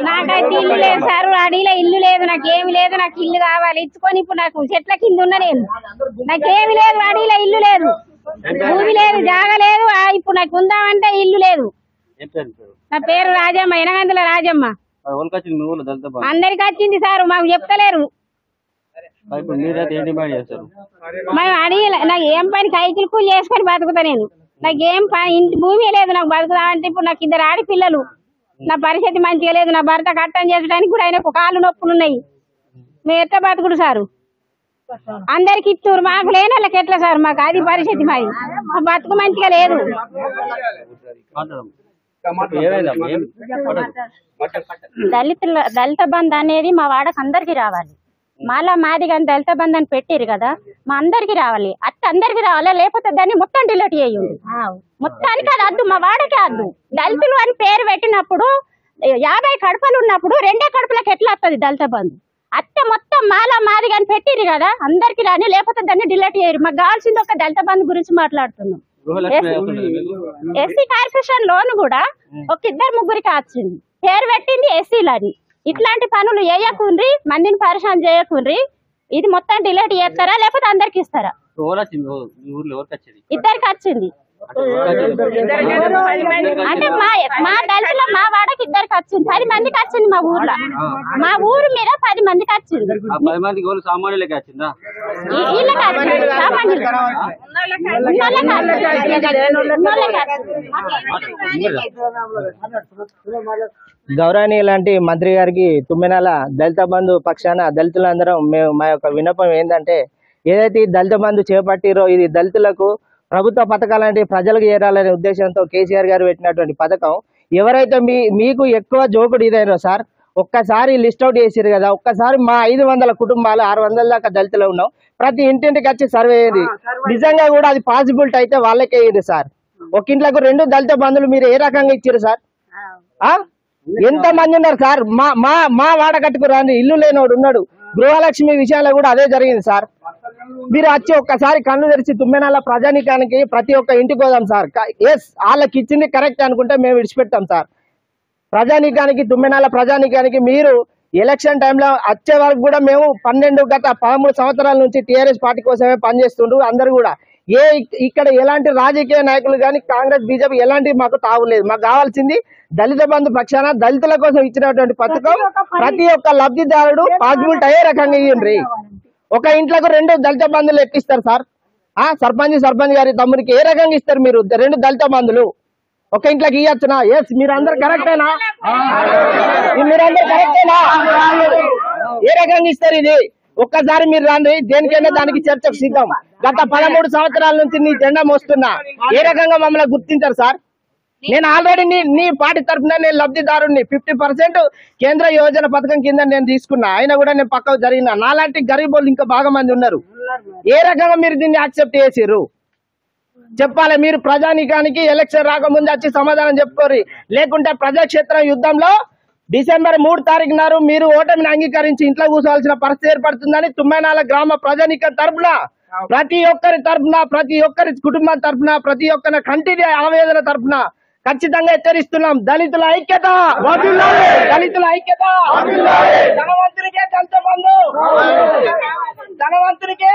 నాకైతే ఇల్లు లేదు సార్, అడిగిలో ఇల్లు లేదు, నాకేమి లేదు, నాకు ఇల్లు కావాలి ఇచ్చుకొని. ఇప్పుడు నాకు చెట్ల కింద ఉన్నా నేను, నాకేమి లేదు, అడిగిలో ఇల్లు లేదు, భూమి లేదు, జాగ లేదు. ఇప్పుడు నాకు ఉందామంటే ఇల్లు లేదు. నా పేరు రాజమ్మ, ఎనగందుల రాజమ్మ. అందరికి వచ్చింది సార్, మాకు చెప్తలేరు. మేము అడిగి నాకు ఏం పని కైకిలు కూలి చేసుకొని బతుకుతా నేను. నాకేం పని, ఇంటి భూమి లేదు నాకు బతుకుతామంటే. ఇప్పుడు నాకు 2 ఆడపిల్లలు, నా పరిస్థితి మంచిగా లేదు. నా భర్త కట్టం చేసడానికి కూడా ఆయనకు కాళ్ళు నొప్పులు ఉన్నాయి. మేము ఎట్లా బతుకుడు సారు? అందరికి ఇచ్చారు, మాకు లేని వాళ్ళకి ఎట్లా సార్? మాకు అది పరిస్థితి, మాది మా బతుకు మంచిగా లేదు. దళిత బంధు అనేది మా వాడకు అందరికి రావాలి. మాలా మాది కానీ దళిత బంధు అని పెట్టిరు కదా, మా అందరికి రావాలి. అందరికి రావాలి, లేకపోతే దాన్ని మొత్తం డిలీట్ చేయండి. మొత్తానికి అది వద్దు, మా వాడకే వద్దు. దళితులు అని పేరు పెట్టినప్పుడు 50 కడుపులు ఉన్నప్పుడు 2 కడుపులకు ఎట్లా వస్తుంది దళిత బంధు? మొత్తం మాలా మాది కానీ పెట్టిరు కదా, అందరికి రాని, లేకపోతే దాన్ని డిలీట్ చేయరు. మాకు కావాల్సింది ఒక దళిత బంధు గురించి మాట్లాడుతున్నాం. ఎస్సీ కార్పొరేషన్ లోన్ కూడా ఒక 2-3కి వచ్చింది, పేరు పెట్టింది ఎస్సీలని. ఇట్లాంటి పనులు చేయకుండ్రి, మందిని పరిశాన్ చేయకుండ్రి. ఇది మొత్తం డిలీట్ చేస్తారా లేకపోతే అందరికి ఇస్తారా? ఇద్దరికి వచ్చింది. అంటే మా దళితుల మా వాడకి ఇద్దరికి వచ్చింది, 10 మందికి వచ్చింది. మా ఊర్లో, మా ఊరు మీద 10 మందికి వచ్చింది. సామాన్యులకి వచ్చిందా? వీళ్ళకి వచ్చింది, సామాన్యులు గౌరవనీయులాంటి మంత్రి గారికి తుమ్మెనాల దళిత బంధు పక్షాన దళితులందరం మేము మా యొక్క విన్నపం ఏంటంటే, ఏదైతే దళిత బంధు చేపట్టిరో ఇది దళితులకు ప్రభుత్వ పథకాలంటే ప్రజలకు చేరాలనే ఉద్దేశంతో కేసీఆర్ గారు పెట్టినటువంటి పథకం. ఎవరైతే మీకు ఎక్కువ జోకుడు ఇదైనా సార్, ఒక్కసారి లిస్ట్ అవుట్ చేసారు కదా, ఒక్కసారి మా 500 కుటుంబాలు 600 దాకా దళితులు ఉన్నాం, ప్రతి ఇంటింటికి వచ్చి సర్వే అయ్యేది. నిజంగా కూడా అది పాసిబిలిటీ అయితే వాళ్ళకే అయ్యేది సార్. ఒక ఇంట్లోకి 2 దళిత బంధువులు మీరు ఏ రకంగా ఇచ్చారు సార్? ఎంత మంది ఉన్నారు సార్? మా వాడ కట్టుకు రాని ఇల్లు లేనివాడు ఉన్నాడు. గృహలక్ష్మి విషయంలో కూడా అదే జరిగింది సార్. మీరు వచ్చి ఒక్కసారి కన్ను తెరిచి తుమ్మెనాల ప్రజానికానికి ప్రతి ఒక్క ఇంటికి పోదాం సార్. ఎస్, వాళ్ళకి ఇచ్చింది కరెక్ట్ అనుకుంటే మేము విడిచిపెట్టాం సార్. ప్రజానికానికి, తుమ్మెనాల ప్రజానికానికి మీరు ఎలక్షన్ టైంలో వచ్చే వరకు కూడా మేము గత 13 సంవత్సరాల నుంచి టీఆర్ఎస్ పార్టీ కోసమే పనిచేస్తుండ్రు. అందరు కూడా ఇక్కడ ఎలాంటి రాజకీయ నాయకులు కానీ కాంగ్రెస్ బీజేపీ ఎలాంటి మాకు తావులేదు. మాకు కావాల్సింది దళిత బంధు పక్షాన దళితుల కోసం ఇచ్చినటువంటి పథకం ప్రతి ఒక్క లబ్ధిదారుడు పాసిబిలిటీ అయ్యే రకంగా ఇవ్వండి. ఒక ఇంట్లోకి 2 దళిత బంధువులు ఎట్టిస్తారు సార్? సర్పంచ్ గారి తమ్ముడికి ఏ రకంగా ఇస్తారు మీరు 2 దళిత బంధువులు? ఒక ఇంట్లోకి ఇవ్వచ్చునా? ఎస్, మీరందరూ కరెక్టేనా? మీరందరూ కరెక్టేనా? ఏ రకంగా ఇస్తారు ఇది? ఒక్కసారి మీరు రండి, దేనికైనా దానికి చర్చకు సిద్ధం. గత 13 సంవత్సరాల నుంచి నీ జెండా మోస్తున్నా, ఏ రకంగా మమ్మల్ని గుర్తించారు సార్? నేను ఆల్రెడీ నీ పార్టీ తరఫున నేను లబ్ధిదారుని 50% కేంద్ర యోజన పథకం కింద నేను తీసుకున్నా, అయినా కూడా నేను పక్కకు జరిగినా. నాలాంటి గరీబోళ్ళు ఇంకా బాగా మంది ఉన్నారు. ఏ రకంగా మీరు దీన్ని యాక్సెప్ట్ చేసిర్రు చెప్పాలి. మీరు ప్రజానీకానికి ఎలక్షన్ రాకముందు వచ్చి సమాధానం చెప్పుకోరు, లేకుంటే ప్రజాక్షేత్ర యుద్ధంలో డిసెంబర్ 3 తారీఖు నాడు మీరు ఓటమిని అంగీకరించి ఇంట్లో కూర్చోవాల్సిన పరిస్థితి ఏర్పడుతుందని తుమ్మెనాల గ్రామ ప్రజానీకం తరఫున, ప్రతి ఒక్కరి తరఫున, ప్రతి ఒక్కరి కుటుంబం తరఫున, ప్రతి ఒక్కరి కంటిది ఆవేదన తరఫున ఖచ్చితంగా హెచ్చరిస్తున్నాం. దళితుల ఐక్యత, దళితుల ఐక్యత. ధనవంతునికే దళిత బంధు, ధనవంతునికే